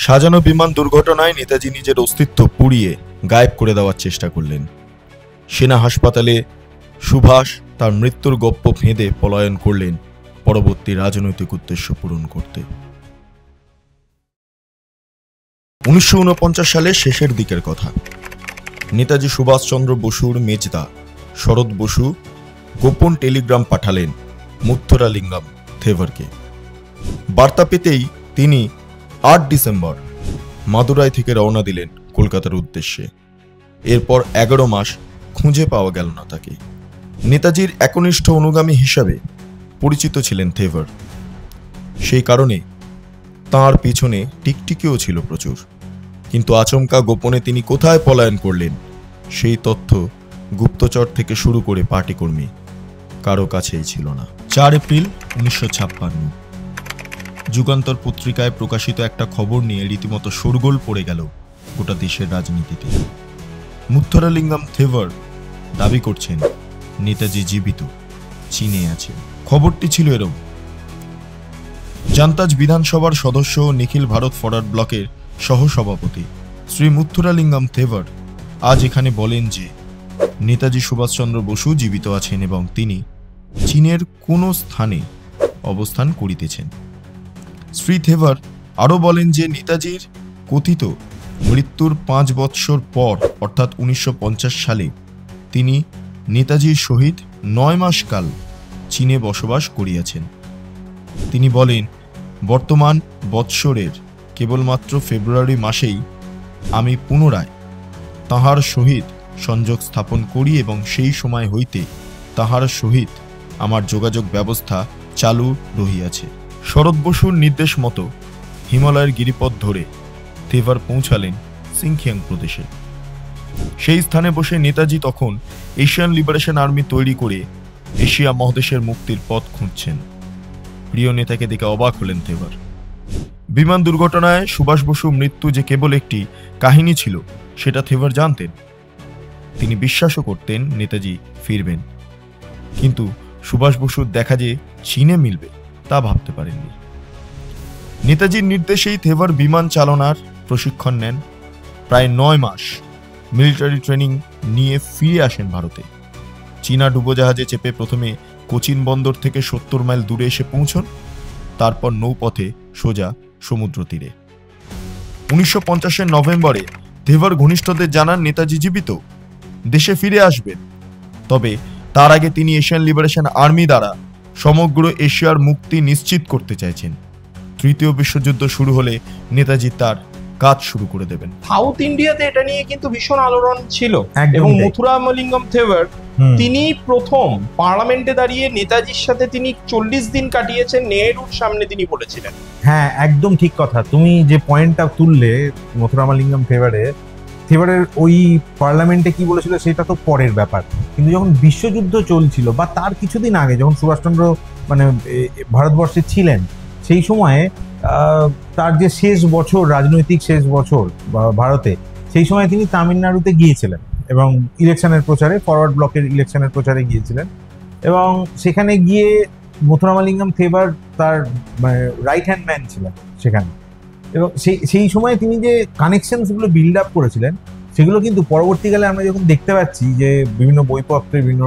সাজানো বিমান দুর্ঘটনায় নেতাজি নিজের অস্তিত্ব পুড়িয়ে গায়েব করে দেওয়ার চেষ্টা করলেন। সেনা হাসপাতালে সুভাষ তার মৃত্যুর গপ্প ফেঁদে পলায়ন করলেন পরবর্তী রাজনৈতিক উদ্দেশ্য পূরণ করতে। 1949 সালের শেষের দিকের কথা। নেতাজি সুভাষচন্দ্র বসুর মেজদা শরৎ বসু গোপন টেলিগ্রাম পাঠালেন মুথুরালিঙ্গম থেভারকে। বার্তা পেতেই তিনি 8 ডিসেম্বর মাদুরাই থেকে রওনা দিলেন কলকাতার উদ্দেশ্যে। এরপর 11 মাস খুঁজে পাওয়া গেল না তাকে। নেতাজির একনিষ্ঠ অনুগামী হিসাবে পরিচিত ছিলেন থেভার। সেই কারণে তাঁর পিছনে টিকটিকিও ছিল প্রচুর। কিন্তু আচমকা গোপনে তিনি কোথায় পলায়ন করলেন সেই তথ্য গুপ্তচর থেকে শুরু করে পার্টিকর্মী কারো কাছেই ছিল না। 4 এপ্রিল 1956 যুগান্তর পত্রিকায় প্রকাশিত একটা খবর নিয়ে রীতিমতো শোরগোল পড়ে গেল গোটা দেশের রাজনীতিতে। মুথুরালিঙ্গম থেভার দাবি করছেন নেতাজি জীবিত, চীনে আছেন। খবরটি ছিল এরকম: জান্তাজ বিধানসভার সদস্য নিখিল ভারত ফরওয়ার্ড ব্লকের সহসভাপতি শ্রী মুথুরালিঙ্গম থেভার আজ এখানে বলেন যে নেতাজি সুভাষচন্দ্র বসু জীবিত আছেন এবং তিনি চীনের কোনো স্থানে অবস্থান করিতেছেন। শ্রী থেভার আরও বলেন যে নেতাজির কথিত মৃত্যুর 5 বৎসর পর অর্থাৎ 1950 সালে তিনি নেতাজির সহিত 9 মাস কাল চীনে বসবাস করিয়াছেন। তিনি বলেন, বর্তমান বৎসরের কেবলমাত্র ফেব্রুয়ারি মাসেই আমি পুনরায় তাহার সহিত সংযোগ স্থাপন করি এবং সেই সময় হইতে তাহার সহিত আমার যোগাযোগ ব্যবস্থা চালু রহিয়াছে। শরৎ বসুর নির্দেশ মতো হিমালয়ের গিরিপথ ধরে থেভার পৌঁছালেন সিংখিয়াং প্রদেশে। সেই স্থানে বসে নেতাজি তখন এশিয়ান লিবারেশন আর্মি তৈরি করে এশিয়া মহাদেশের মুক্তির পথ খুঁজছেন। প্রিয় নেতাকে দেখে অবাক হলেন থেভার। বিমান দুর্ঘটনায় সুভাষ বসু মৃত্যু যে কেবল একটি কাহিনী ছিল সেটা থেভার জানতেন। তিনি বিশ্বাসও করতেন নেতাজি ফিরবেন, কিন্তু সুভাষ বসুর দেখা যে চীনে মিলবে তা ভাবতে পারেননি। নেতাজির নির্দেশেই থেভার বিমান চালনার প্রশিক্ষণ নেন। প্রায় 9 মাস মিলিটারি ট্রেনিং নিয়ে ফিরে আসেন ভারতে। চীনা ডুবোজাহাজে চেপে প্রথমে কোচিন বন্দর থেকে 70 মাইল দূরে এসে পৌঁছন, তারপর নৌপথে সোজা সমুদ্র তীরে। 1950-এর নভেম্বরে থেভার ঘনিষ্ঠদের জানান নেতাজি জীবিত, দেশে ফিরে আসবেন। তবে তার আগে তিনি এশিয়ান লিবারেশন আর্মি দ্বারা সমগ্র এশিয়ার মুক্তি নিশ্চিত করতে চাইছেন। তৃতীয় বিশ্বযুদ্ধ শুরু হলে নেতাজি তার কাজ শুরু করে দেবেন। সাউথ ইন্ডিয়াতে এটা নিয়ে কিন্তু ভীষণ আলোড়ন ছিল এবং মুথুরালিঙ্গম থেভার তিনি প্রথম পার্লামেন্টে দাঁড়িয়ে নেতাজির সাথে তিনি 40 দিন কাটিয়েছেন, নেহেরুর সামনে তিনি বলেছিলেন। হ্যাঁ, একদম ঠিক কথা। তুমি যে পয়েন্টটা তুললে মুথুরালিঙ্গম থেভারের ওই পার্লামেন্টে কি বলেছিল সেটা তো পরের ব্যাপার, কিন্তু যখন বিশ্বযুদ্ধ চলছিল বা তার কিছুদিন আগে যখন সুভাষচন্দ্র ভারতবর্ষে ছিলেন, সেই সময়ে তার যে শেষ বছর, রাজনৈতিক শেষ বছর ভারতে, সেই সময় তিনি তামিলনাড়ুতে গিয়েছিলেন এবং ইলেকশনের প্রচারে, ফরওয়ার্ড ব্লকের ইলেকশনের প্রচারে গিয়েছিলেন। এবং সেখানে গিয়ে মুথুরালিঙ্গম থেভার তার রাইট হ্যান্ড ম্যান ছিলেন সেখানে। এবং সেই সময় তিনি যে কানেকশনসগুলো বিল্ড আপ করেছিলেন সেগুলো কিন্তু পরবর্তীকালে আমরা যখন দেখতে পাচ্ছি যে বিভিন্ন বইপত্রে, বিভিন্ন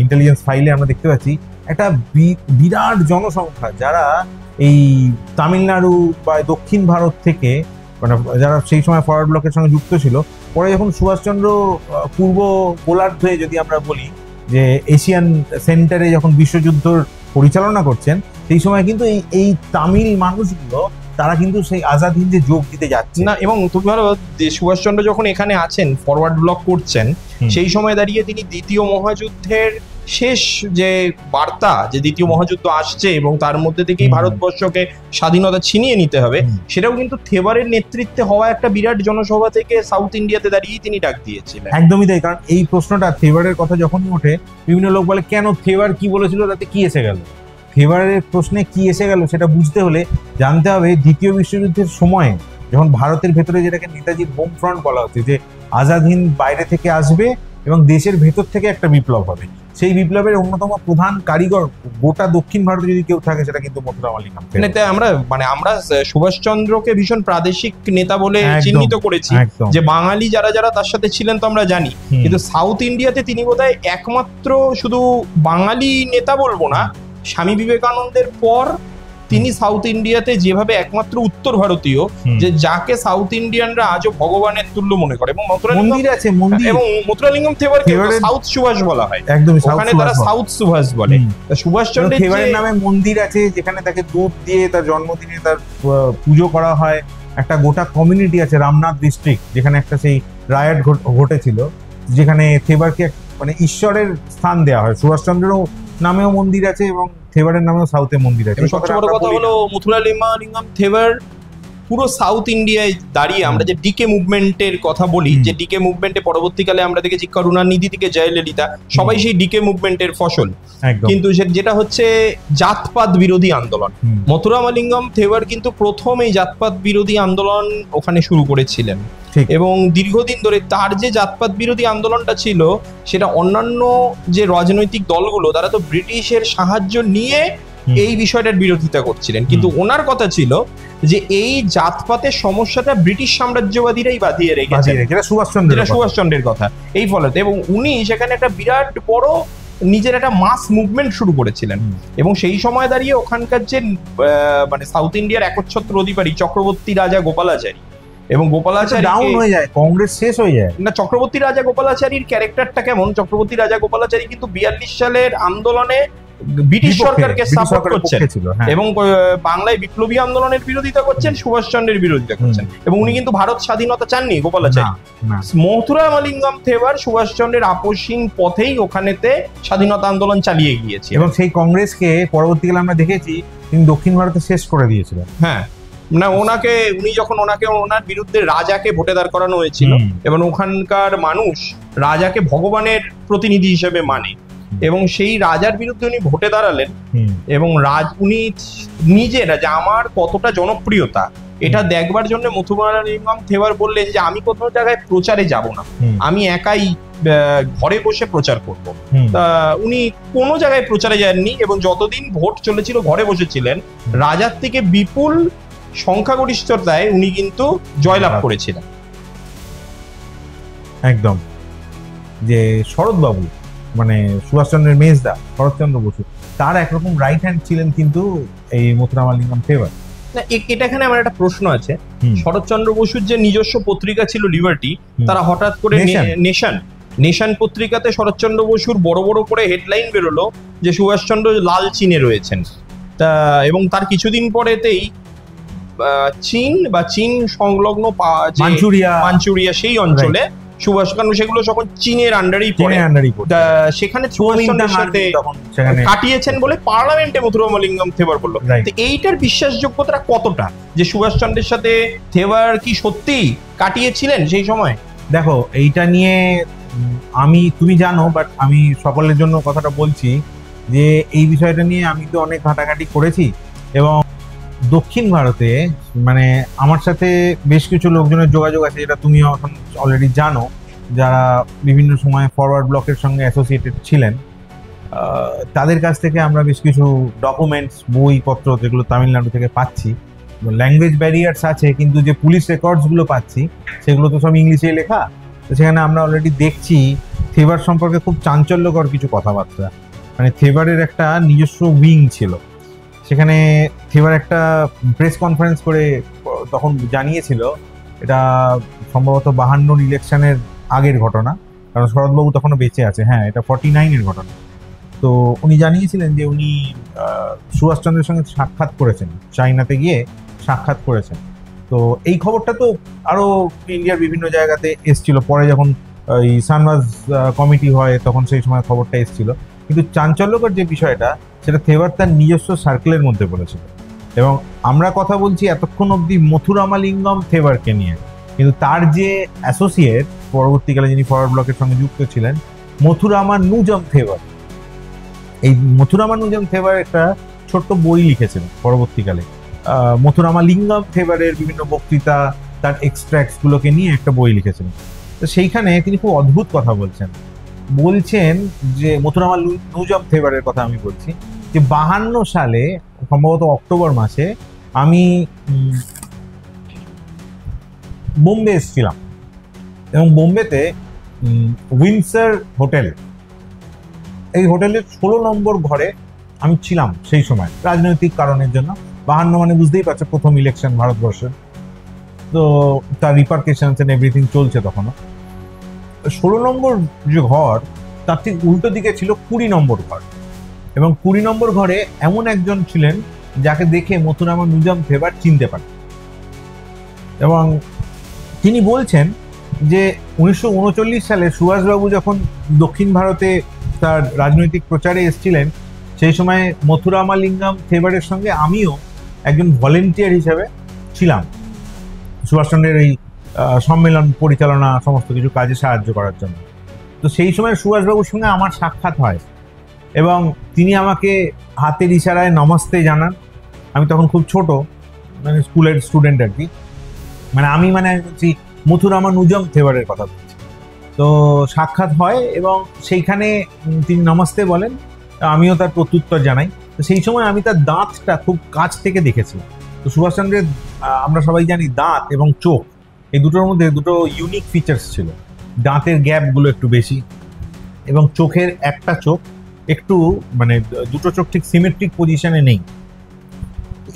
ইন্টেলিজেন্স ফাইলে আমরা দেখতে পাচ্ছি একটা বিরাট জনসংখ্যা যারা এই তামিলনাড়ু বা দক্ষিণ ভারত থেকে যারা সেই সময় ফরওয়ার্ড ব্লকের সঙ্গে যুক্ত ছিল, পরে যখন সুভাষচন্দ্র পূর্ব গোলার্ধ হয়ে যদি আমরা বলি যে এশিয়ান সেন্টারে যখন বিশ্বযুদ্ধ পরিচালনা করছেন, সেই সময় কিন্তু এই তামিল মানুষগুলো তারা কিন্তু সেই আজাদ হিন্দে যোগ দিতে যাচ্ছে না। এবং তুমি ভালো, সুভাষচন্দ্র যখন এখানে আছেন, ফরওয়ার্ড ব্লক করছেন, সেই সময় দাঁড়িয়ে তিনি দ্বিতীয় মহাযুদ্ধের শেষ যে বার্তা, যে দ্বিতীয় মহাযুদ্ধ আসছে এবং তার মধ্যে থেকেই ভারতবর্ষকে স্বাধীনতা ছিনিয়ে নিতে হবে, সেটাও কিন্তু থেভারের নেতৃত্বে হওয়া একটা বিরাট জনসভা থেকে সাউথ ইন্ডিয়াতে দাঁড়িয়ে তিনি ডাক দিয়েছিলেন। একদমই তাই। কারণ এই প্রশ্নটা থেভারের কথা যখনই ওঠে, বিভিন্ন লোক বলে কেন থেভার কি বলেছিল তাতে কি এসে গেল। থেভারের প্রশ্নে কি এসে গেল সেটা বুঝতে হলে জানতে হবে দ্বিতীয় বিশ্বযুদ্ধের সময়ে যখন ভারতের ভেতরে, যেটাকে নেতাজির হোম ফ্রন্ট বলা হচ্ছে, যে আজাদ হিন্দ বাইরে থেকে আসবে এবং দেশের ভেতর থেকে একটা বিপ্লব হবে, সেই বিপ্লবের অন্যতম প্রধান কারিগর গোটা দক্ষিণ ভারতে যদি কেউ থাকে সেটা কিন্তু মথুরামা লিঙ্গাম থেভার। তাই আমরা সুভাষচন্দ্রকে ভীষণ প্রাদেশিক নেতা বলে একদম, চিহ্নিত করেছি, একদম। যে বাঙালি যারা যারা তার সাথে ছিলেন তো আমরা জানি, কিন্তু সাউথ ইন্ডিয়াতে তিনি বোধহয় একমাত্র শুধু বাঙালি নেতা বলবো না, স্বামী বিবেকানন্দের পর তিনি সাউথ ইন্ডিয়াতে যেভাবে একমাত্র উত্তর ভারতীয়, যে যাকে সাউথ ইন্ডিয়ানরা আজও ভগবানের তুল্য মনে করে। এবং মন্দির আছে, মন্দির, এবং মথুরালিঙ্গম থেভারকে সাউথ সুভাষ বলা হয়, একদমই ওখানে তারা সাউথ সুভাষ বলে। সুভাষচন্দ্রের থেভারের নামে মন্দির আছে যেখানে তাকে দুধ দিয়ে তার জন্মদিনে তার পুজো করা হয়। একটা গোটা কমিউনিটি আছে রামনাথ ডিস্ট্রিক্ট, যেখানে একটা সেই রায়ট ঘটেছিল, যেখানে থেভারকে মানে ঈশ্বরের স্থান দেওয়া হয়। সুভাষচন্দ্রেরও নামেও মন্দির আছে এবং থেভারের নামেও সাউথে মন্দির আছে। সবচেয়ে বড় কথা হলো মথুরালিঙ্গম থেভার পুরো সাউথ ইন্ডিয়ায় দাঁড়িয়ে আমরা যে ডিকে মুভমেন্টের কথা বলি, যে ডিকে মুভমেন্টে পরবর্তীকালে আমরা দেখেছি করুণানিধি থেকে জয়ললিতা সবাই সেই ডিকে মুভমেন্টের ফসল, কিন্তু যেটা হচ্ছে জাতপাত বিরোধী আন্দোলন। মথুরালিঙ্গম থেভার কিন্তু প্রথম এই জাতপাত বিরোধী আন্দোলন ওখানে শুরু করেছিলেন, এবং দীর্ঘদিন ধরে তার যে জাতপাত বিরোধী আন্দোলনটা ছিল সেটা অন্যান্য যে রাজনৈতিক দলগুলো তারা তো ব্রিটিশের সাহায্য নিয়ে এই বিষয়টার বিরোধিতা করছিলেন, কিন্তু ওনার কথা ছিল যে এই জাতপাতের সমস্যাটা ব্রিটিশ সাম্রাজ্যবাদীরাই বাঁধিয়ে রেখেছে, যেটা সুভাষচন্দ্রের কথা। এই ফলে এবং উনি সেখানে একটা বিরাট বড় নিজের একটা মাস মুভমেন্ট শুরু করেছিলেন, এবং সেই সময় দাঁড়িয়ে ওখানকার যে মানে সাউথ ইন্ডিয়ার একচ্ছত্র অধিকারী চক্রবর্তী রাজা গোপালাচারী, এবং গোপালাচারী ডাউন হয়ে যায়, কংগ্রেস শেষ হয়ে যায় না। চক্রবর্তী রাজা গোপালাচারীর ক্যারেক্টারটা কেমন, চক্রবর্তী রাজা গোপালাচারী কিন্তু 42 সালের আন্দোলনে ব্রিটিশ সরকারকে সাপোর্ট করছেন, এবং বাংলায় বিপ্লবী আন্দোলনের বিরোধিতা করছেন, সুভাষচন্দ্রের বিরোধিতা করছেন, এবং উনি কিন্তু ভারত স্বাধীনতা চাননি গোপালাচারী। মথুরালিঙ্গম থেভার সুভাষচন্দ্রের আপসহীন পথেই ওখানেতে স্বাধীনতা আন্দোলন চালিয়ে গিয়েছে, এবং সেই কংগ্রেসকে পরবর্তীকালে আমরা দেখেছি তিনি দক্ষিণ ভারতে শেষ করে দিয়েছিলেন। হ্যাঁ, না উনি যখন ওনার বিরুদ্ধে রাজাকে ভোটে দাঁড় করানো হয়েছিল, এবং ওখানকার মানুষ রাজাকে ভগবানের প্রতিনিধি হিসেবে মানে, এবং সেই রাজার বিরুদ্ধে উনি ভোটে দাঁড়ালেন, এবং উনি নিজেরা যে আমার কতটা জনপ্রিয়তা এটা দেখবার জন্য মথুরালিঙ্গম থেভার বললেন যে আমি কোথাও জায়গায় প্রচারে যাব না, আমি একাই ঘরে বসে প্রচার করব। তা উনি কোনো জায়গায় প্রচারে যাননি, এবং যতদিন ভোট চলেছিল ঘরে বসেছিলেন, রাজার থেকে বিপুল সংখ্যাগরিষ্ঠতায় উনি কিন্তু জয়লাভ করেছিলেন। একদম, যে শরৎবাবু মানে সুভাষচন্দ্রের মেজদা শরৎচন্দ্র বসু, তার একরকম রাইট হ্যান্ড ছিলেন কিন্তু এই মথুরালিঙ্গম থেভার। এটা এখানে আমার একটা প্রশ্ন আছে, শরৎচন্দ্র বসুর যে নিজস্ব পত্রিকা ছিল লিবার্টি, তারা হঠাৎ করে নেশন পত্রিকাতে শরৎচন্দ্র বসুর বড় বড় করে হেডলাইন বেরোলো যে সুভাষচন্দ্র লাল চীনে রয়েছেন, তা এবং তার কিছুদিন পরেতেই চীন সংলগ্ন মাঞ্চুরিয়া সেই অঞ্চলে সুভাষচন্দ্র সেগুলো যখন চীনের আন্ডারেই পড়ে, সেখানে সুভাষচন্দ্রের সাথে কাটিয়েছেন বলে পার্লামেন্টে মথুরালিঙ্গম থেভার বলল। তো এইটার বিশ্বাসযোগ্যতা কতটা, যে সুভাষচন্দ্রের সাথে থেভার কি সত্যি কাটিয়েছিলেন সেই সময়? দেখো, এইটা নিয়ে তুমি জানো, বাট আমি সকলের জন্য কথাটা বলছি যে এই বিষয়টা নিয়ে আমি তো অনেক ঘাটাঘাটি করেছি, এবং দক্ষিণ ভারতে মানে আমার সাথে বেশ কিছু লোকজনের যোগাযোগ আছে, যেটা তুমিও এখন অলরেডি জানো, যারা বিভিন্ন সময় ফরওয়ার্ড ব্লকের সঙ্গে অ্যাসোসিয়েটেড ছিলেন। তাদের কাছ থেকে আমরা বেশ কিছু ডকুমেন্টস, বইপত্র যেগুলো তামিলনাড়ু থেকে পাচ্ছি। ল্যাঙ্গুয়েজ ব্যারিয়ার্স আছে, কিন্তু যে পুলিশ রেকর্ডসগুলো পাচ্ছি সেগুলো তো সব ইংলিশে লেখা। তো সেখানে আমরা অলরেডি দেখছি থেভার সম্পর্কে খুব চাঞ্চল্যকর কিছু কথাবার্তা। মানে থেভারের একটা নিজস্ব উইং ছিল, সেখানে থেভার একটা প্রেস কনফারেন্স করে তখন জানিয়েছিল, এটা সম্ভবত 52 ইলেকশনের আগের ঘটনা, কারণ শরৎবাবু তখনও বেঁচে আছে। হ্যাঁ, এটা 49-এর ঘটনা। তো উনি জানিয়েছিলেন যে উনি সুভাষচন্দ্রের সঙ্গে সাক্ষাৎ করেছেন, চাইনাতে গিয়ে সাক্ষাৎ করেছেন। তো এই খবরটা তো আরো ইন্ডিয়ার বিভিন্ন জায়গাতে এসছিল, পরে যখন এই সানওয়াজ কমিটি হয় তখন সেই সময় খবরটা এসছিল। কিন্তু চাঞ্চল্যকর যে বিষয়টা, সেটা থেভার তার নিজস্ব সার্কেলের মধ্যে বলেছিল, এবং আমরা কথা বলছি এতক্ষণ অবধি মথুরালিঙ্গম থেভারকে নিয়ে, কিন্তু তার যে অ্যাসোসিয়েট পরবর্তীকালে যিনি ফরওয়ার্ড ব্লকের সঙ্গে যুক্ত ছিলেন, মথুরামানুজম থেভার। এই মথুরামানুজম থেভার একটা ছোট্ট বই লিখেছিলেন পরবর্তীকালে, মথুরালিঙ্গম থেভারের বিভিন্ন বক্তৃতা, তার এক্সট্র্যাক্টস গুলোকে নিয়ে একটা বই লিখেছিলেন। তো সেইখানে তিনি খুব অদ্ভুত কথা বলছেন বলছেন যে মথুরামা নিউজাম থেভারের কথা আমি বলছি, যে 52 সালে সম্ভবত অক্টোবর মাসে আমি বোম্বে এসেছিলাম, এবং বোম্বেতে উইন্ডসর হোটেল, এই হোটেলের 16 নম্বর ঘরে আমি ছিলাম সেই সময় রাজনৈতিক কারণের জন্য। 52 মানে বুঝতেই পারছো প্রথম ইলেকশন ভারতবর্ষের, তো তার রিপারকেশনস এন্ড এভরিথিং চলছে তখনও। 16 নম্বর যে ঘর তার ঠিক উল্টো দিকে ছিল 20 নম্বর ঘর, এবং 20 নম্বর ঘরে এমন একজন ছিলেন যাকে দেখে মথুরামা নিউজাম থেভার চিনতে পারে, এবং তিনি বলছেন যে 1939 সালে সুভাষবাবু যখন দক্ষিণ ভারতে তার রাজনৈতিক প্রচারে এসেছিলেন, সেই সময় মথুরামা লিঙ্গাম থেভারের সঙ্গে আমিও একজন ভলেন্টিয়ার হিসেবে ছিলাম সুভাষচন্দ্রের এই সম্মেলন পরিচালনা সমস্ত কিছু কাজে সাহায্য করার জন্য। তো সেই সময় সুভাষবাবুর সঙ্গে আমার সাক্ষাৎ হয়, এবং তিনি আমাকে হাতের ইশারায় নমস্তে জানান। আমি তখন খুব ছোট, মানে স্কুলের স্টুডেন্ট আর কি, মানে আমি বলছি মথুরামা নিউজাম থেভারের কথা বলছি। তো সাক্ষাৎ হয় এবং সেইখানে তিনি নমস্তে বলেন, আমিও তার প্রত্যুত্তর জানাই। তো সেই সময় আমি তার দাঁতটা খুব কাছ থেকে দেখেছি। তো সুভাষচন্দ্রের আমরা সবাই জানি দাঁত এবং চোখ, এই দুটোর মধ্যে দুটো ইউনিক ফিচার্স ছিল। দাঁতের গ্যাপগুলো একটু বেশি, এবং চোখের একটা চোখ একটু দুটো চোখ ঠিক সিমেট্রিক পজিশনে নেই।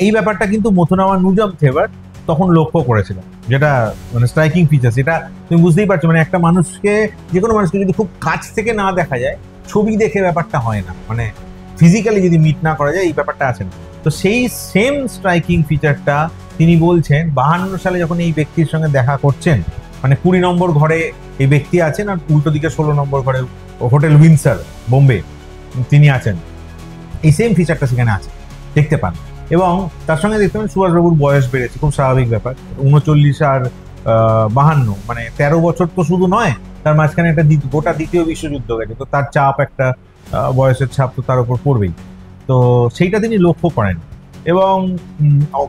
এই ব্যাপারটা কিন্তু মথুরামা নিউজাম থেভার তখন লক্ষ্য করেছিল, যেটা স্ট্রাইকিং ফিচার্স। এটা তুমি বুঝতেই পারছো, একটা মানুষকে, যে কোনো মানুষকে যদি খুব কাছ থেকে না দেখা যায়, ছবি দেখে ব্যাপারটা হয় না, ফিজিক্যালি যদি মিট না করা যায়, এই ব্যাপারটা আছে না। তো সেই সেম স্ট্রাইকিং ফিচারটা তিনি বলছেন 52 সালে যখন এই ব্যক্তির সঙ্গে দেখা করছেন, 20 নম্বর ঘরে এই ব্যক্তি আছেন, আর উল্টো দিকে 16 নম্বর ঘরে হোটেল উইন্ডসর বোম্বে তিনি আছেন, এই সেম ফিচারটা সেখানে আছে, দেখতে পান। এবং তার সঙ্গে দেখতে পাবেন সুভাষবাবুর বয়স বেড়েছে, খুব স্বাভাবিক ব্যাপার। 39 আর 52, 13 বছর তো শুধু নয়, তার মাঝখানে একটা গোটা দ্বিতীয় বিশ্বযুদ্ধ গেছে, তো তার চাপ, একটা বয়সের ছাপ তো তার উপর পড়বেই। তো সেইটা তিনি লক্ষ্য করেন, এবং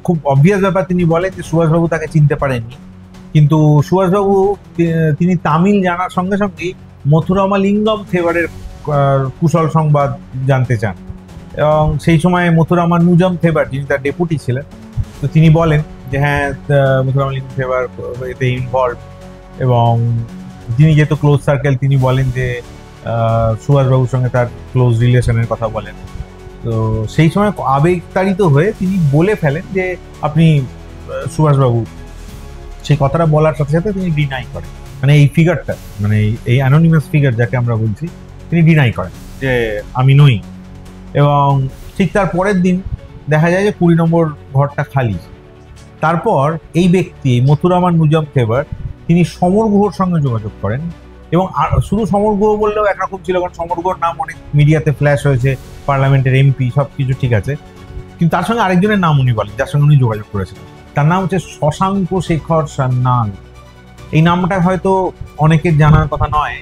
খুব অবভিয়াস ব্যাপার, তিনি বলেন যে সুভাষবাবু তাকে চিনতে পারেননি, কিন্তু সুভাষবাবু তিনি তামিল জানার সঙ্গে সঙ্গেই মথুরামা লিঙ্গম থেভারের কুশল সংবাদ জানতে চান। এবং সেই সময় মথুরামা নিউজাম থেভার, যিনি তার ডেপুটি ছিলেন, তো তিনি বলেন যে হ্যাঁ, মথুরামা লিঙ্গম থেভার এতে ইনভলভ, এবং তিনি যেহেতু ক্লোজ সার্কেল, তিনি বলেন যে সুভাষবাবুর সঙ্গে তার ক্লোজ রিলেশনের কথা বলেন। তো সেই সময় আবেগতাড়িত হয়ে তিনি বলে ফেলেন যে আপনি সুভাষবাবু। সেই কথাটা বলার সাথে সাথে তিনি ডিনাই করেন, এই ফিগারটা, এই অ্যানোনিমাস ফিগার যাকে আমরা বলছি, তিনি ডিনাই করেন যে আমি নই। এবং ঠিক তার পরের দিন দেখা যায় যে 20 নম্বর ঘরটা খালি। তারপর এই ব্যক্তি মথুরামা নিউজাম থেভার তিনি সমর গুহর সঙ্গে যোগাযোগ করেন, এবং শুধু সমর গুহ বললেও একরকম ছিল, কারণ সমর গুহর নাম অনেক মিডিয়াতে ফ্ল্যাশ হয়েছে, পার্লামেন্টের এমপি, সব কিছু ঠিক আছে, কিন্তু তার সঙ্গে আরেকজনের নাম উনি বলেন, যার সঙ্গে উনি যোগাযোগ করেছিলেন। তার নাম হচ্ছে শশাঙ্ক শেখর সান্যাল। এই নামটা হয়তো অনেকের জানার কথা নয়।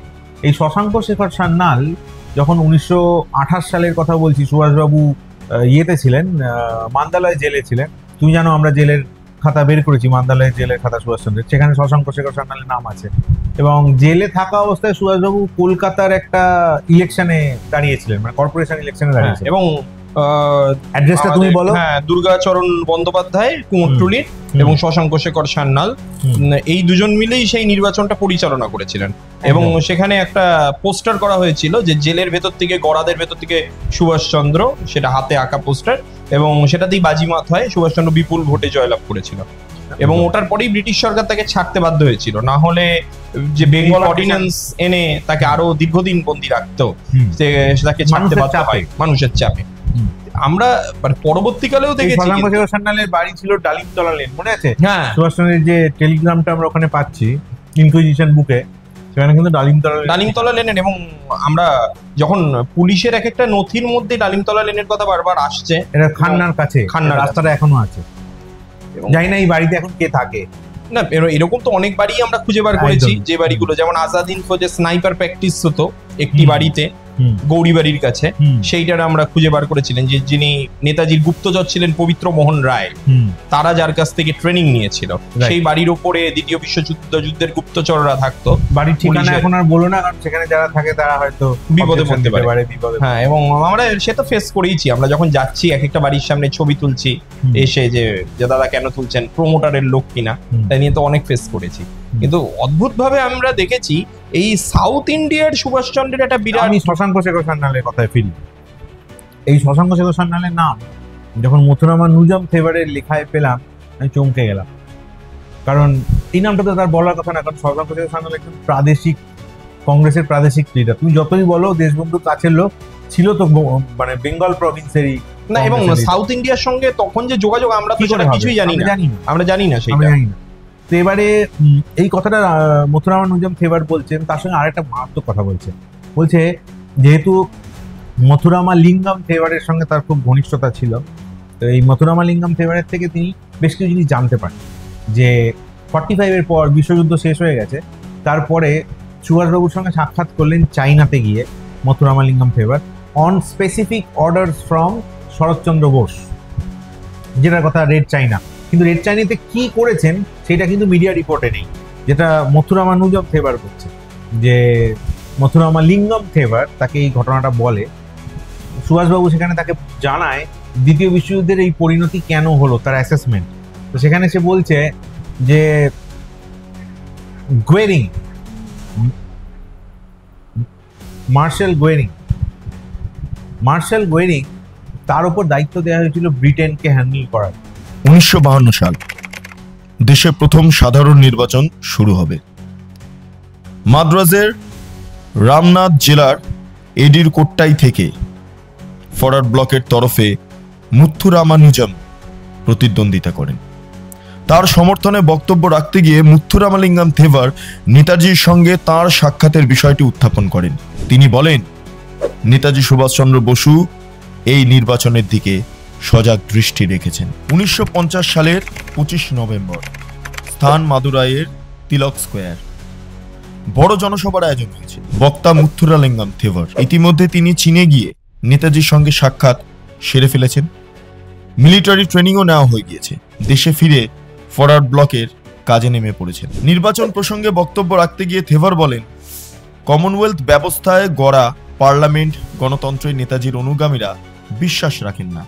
এই শশাঙ্ক শেখর সান্যাল যখন 1928 সালের কথা বলছি, সুভাষবাবু ইয়েতে ছিলেন, মান্দালয় জেলে ছিলেন। তুমি জানো, আমরা জেলের খাতা বের করেছি, মান্দালয় জেলের খাতা সুভাষচন্দ্রের, সেখানে শশাঙ্ক শেখর সান্যালের নাম আছে। এবং জেলে থাকা অবস্থায় সুভাষবাবু কলকাতার একটা ইলেকশনে দাঁড়িয়েছিলেন, কর্পোরেশন ইলেকশনে দাঁড়িয়েছিলেন। এবং অ্যাড্রেসটা তুমি বলো। হ্যাঁ, দুর্গাচরণ বন্দ্যোপাধ্যায় কুমোরটুলির এবং শশাঙ্ক শেখর সান্যাল, এই দুজন মিলেই সেই নির্বাচনটা পরিচালনা করেছিলেন। এবং সেখানে একটা পোস্টার করা হয়েছিল যে জেলের ভেতর থেকে, গড়াদের ভেতর থেকে সুভাষচন্দ্র, সেটা হাতে আঁকা পোস্টার, এবং সেটাতেই বাজিমাত হয়, সুভাষচন্দ্র বিপুল ভোটে জয়লাভ করেছিল। এবং ওটার পরেই ব্রিটিশ সরকার তাকে ছাড়তে বাধ্য হয়েছিল, না হলে যে বেঙ্গল অর্ডিন্যান্স এনে তাকে আরো দীর্ঘদিন বন্দী রাখতো, তাকে ছাড়তে বাধ্য হয় মানুষের চাপে। আমরা পরবর্তীকালেও দেখেছি শশাঙ্ক শেখর সান্যালের বাড়ি ছিল ডালিমতলা লেন, মনে আছে? হ্যাঁ, সুভাষচন্দ্রের যে টেলিগ্রামটা আমরা ওখানে পাচ্ছি ইনকুইজিশন বুকে, সেখানে কিন্তু ডালিমতলা লেনের। এবং আমরা যখন পুলিশের এক একটা নথির মধ্যে ডালিমতলা লেনের কথা বারবার আসছে, এটা খান্নার কাছে, খান্নার রাস্তাটা এখনো আছে। জানি না এই বাড়িতে এখন কে থাকে না, এরকম তো অনেক বাড়ি আমরা খুঁজে বার করেছি, যে বাড়িগুলো, যেমন আজাদ ইনফো যে স্নাইপার প্র্যাকটিস হতো, একটি বাড়িতে, গৌরী বাড়ির কাছে, সেইটার আমরা খুঁজে বার করেছিলেন যে যিনি নেতাজির গুপ্তচর ছিলেন পবিত্র মোহন রায়, তারা যার কাছ থেকে ট্রেনিং নিয়েছিল, সেই বাড়ির উপরে দ্বিতীয় যুদ্ধের গুপ্তচররা থাকতো। বাড়ির ঠিকানা এখন আর বলো না, কারণ সেখানে যারা থাকে তারা হয়তো বিপদে পড়তে পারে। হ্যাঁ, এবং আমরা সে তো ফেস করেইছি, আমরা যখন যাচ্ছি এক একটা বাড়ির সামনে ছবি তুলছি, এসে যে দাদা কেন তুলছেন, প্রমোটারের লোক কিনা, তাই নিয়ে তো অনেক ফেস করেছি। কিন্তু অদ্ভুত ভাবে আমরা দেখেছি এই সাউথ ইন্ডিয়ার সুভাষচন্দ্রের একটা বিরাট। আমি শশাঙ্ক শেখর সান্যালের কথায় ফিরি। এই শশাঙ্ক শেখর সান্যালের নাম যখন মথুরামানুজম থেভারের লেখায় পেলাম, আমি চমকে গেলাম। কারণ এই নামটা তো তার বলার কথা না, কারণ শশাঙ্ক শেখর সান্যাল একজন প্রাদেশিক কংগ্রেসের প্রাদেশিক লিডার। তুমি যতই বলো দেশবন্ধু কাছের লোক ছিল, তো মানে বেঙ্গল প্রভিন্সেরই না, এবং সাউথ ইন্ডিয়ার সঙ্গে তখন যে যোগাযোগ আমরা তো সেটা কিছুই জানি না, আমরা জানি না সেটা। তো এবারে এই কথাটা মথুরামানুজম থেভার বলছেন, তার সঙ্গে আরেকটা মারাত্মক কথা বলছে যেহেতু মথুরামালিঙ্গম থেভারের সঙ্গে তার খুব ঘনিষ্ঠতা ছিল, তো এই মথুরামালিঙ্গম থেভারের থেকে তিনি বেশ কিছু জিনিস জানতে পারেন। যে 45-এর পর বিশ্বযুদ্ধ শেষ হয়ে গেছে, তারপরে সুভাষবাবুর সঙ্গে সাক্ষাৎ করলেন চাইনাতে গিয়ে Muthuramalingam Thevar, on specific orders from Sarat Chandra Bose, যেটার কথা রেড চাইনা। কিন্তু রেড চাইনাতে কি করেছেন সেটা কিন্তু মিডিয়া রিপোর্টে নেই, যেটা মথুরামানুজম থেভার করছে। যে মথুরামালিঙ্গম থেভার তাকে এই ঘটনাটা বলে, সুভাষবাবু সেখানে তাকে জানায় দ্বিতীয় বিশ্বযুদ্ধের এই পরিণতি কেন হলো, তার অ্যাসেসমেন্ট। তো সেখানে সে বলছে যে গোয়েরিং, মার্শাল গোয়েরিং তার উপর দায়িত্ব দেওয়া হয়েছিল ব্রিটেনকে হ্যান্ডেল করার। 1952 সাল দেশে প্রথম সাধারণ নির্বাচন শুরু হবে। মাদ্রাজের রামনাথ জেলার এডির কোট্টাই থেকে ফরওয়ার্ড ব্লকের তরফে মুথুরামানুজম প্রতিদ্বন্দ্বিতা করেন। তার সমর্থনে বক্তব্য রাখতে গিয়ে মুথুরামালিঙ্গম থেভার নেতাজির সঙ্গে তার সাক্ষাতের বিষয়টি উত্থাপন করেন। তিনি বলেন, নেতাজি সুভাষচন্দ্র বসু এই নির্বাচনের দিকে সজাগ দৃষ্টি রেখেছেন। 1950 সালের 25 নভেম্বর স্থান মাদুরাইয়ের তিলক স্কোয়ার বড় জনসভার আয়োজন হয়েছে। বক্তা মুথুরালিঙ্গম থেভার ইতিমধ্যে তিনি চীনে গিয়ে নেতাজির সঙ্গে সাক্ষাৎ সেরে ফেলেছেন, মিলিটারি ট্রেনিংও নেওয়া হয়ে গিয়েছে। দেশে ফিরে ফরওয়ার্ড ব্লকের কাজে নেমে পড়েছেন। নির্বাচন প্রসঙ্গে বক্তব্য রাখতে গিয়ে থেভার বলেন, কমনওয়েলথ ব্যবস্থায় গড়া পার্লামেন্ট গণতন্ত্রে নেতাজির অনুগামীরা বিশ্বাস রাখেন না।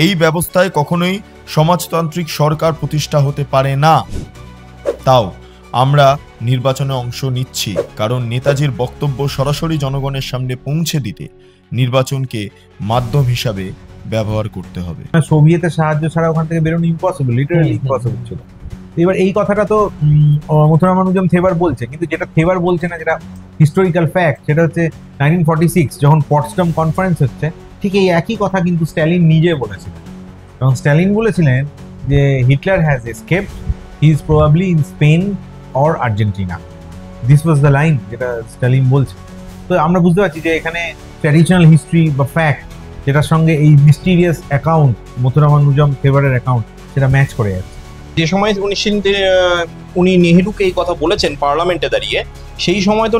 এই ব্যবস্থায় কখনোই সমাজতান্ত্রিক সরকার প্রতিষ্ঠা হতে পারে না। তাও আমরা নির্বাচনে অংশ নিচ্ছি কারণ নেতাজির বক্তব্য সরাসরি জনগণের সামনে পৌঁছে দিতে নির্বাচনকে মাধ্যম হিসাবে ব্যবহার করতে হবে। সোভিয়েতের সাহায্য ছাড়া ওখান থেকে বেরোনো ইম্পসিবল, লিটারালি ইম্পসিবল ছিল। এবার এই কথাটা তো মুথুরামানুজম থেভার বলছে, কিন্তু যেটা থেভার বলছে না, যেটা হিস্টোরিক্যাল ফ্যাক্ট, সেটা হচ্ছে 1946 যখন পটসডাম কনফারেন্স হচ্ছে, ঠিক এই একই কথা কিন্তু স্ট্যালিন নিজে বলেছিলেন। এবং স্ট্যালিন বলেছিলেন যে Hitler has escaped, he is probably in Spain or Argentina. This was the line যেটা স্ট্যালিন বলছে। তো আমরা বুঝতে পারছি যে এখানে ট্র্যাডিশনাল হিস্ট্রি বা ফ্যাক্ট, যেটার সঙ্গে এই মিস্টিরিয়াস অ্যাকাউন্ট মথুরামানুজম থেভারের অ্যাকাউন্ট, সেটা ম্যাচ করে যাচ্ছে। যে সময় উনি নেহেরুকে এই কথা বলেছেন পার্লামেন্টে দাঁড়িয়ে, সেই সময় তো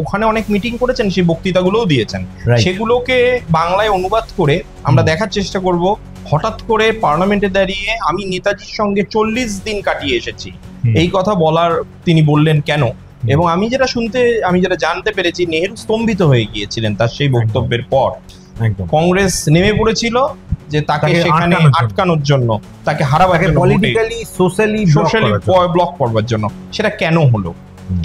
ওখানে অনেক মিটিং করেছেন, সেই বক্তৃতাগুলোও দিয়েছেন। সেগুলোকে বাংলায় অনুবাদ করে আমরা দেখার চেষ্টা করব। হঠাৎ করে পার্লামেন্টে দাঁড়িয়ে আমি নেতাজির সঙ্গে 40 দিন কাটিয়ে এসেছি, এই কথা বলার তিনি বললেন কেন? এবং আমি যেটা জানতে পেরেছি, নেহেরু স্তম্ভিত হয়ে গিয়েছিলেন তার সেই বক্তব্যের পর। কংগ্রেস নেমে পড়েছিল যে তাকে সেখানে আটকানোর জন্য, তাকে হারাবার জন্য, পলিটিক্যালি সোশ্যালি ব্লক করবার জন্য। সেটা কেন হলো,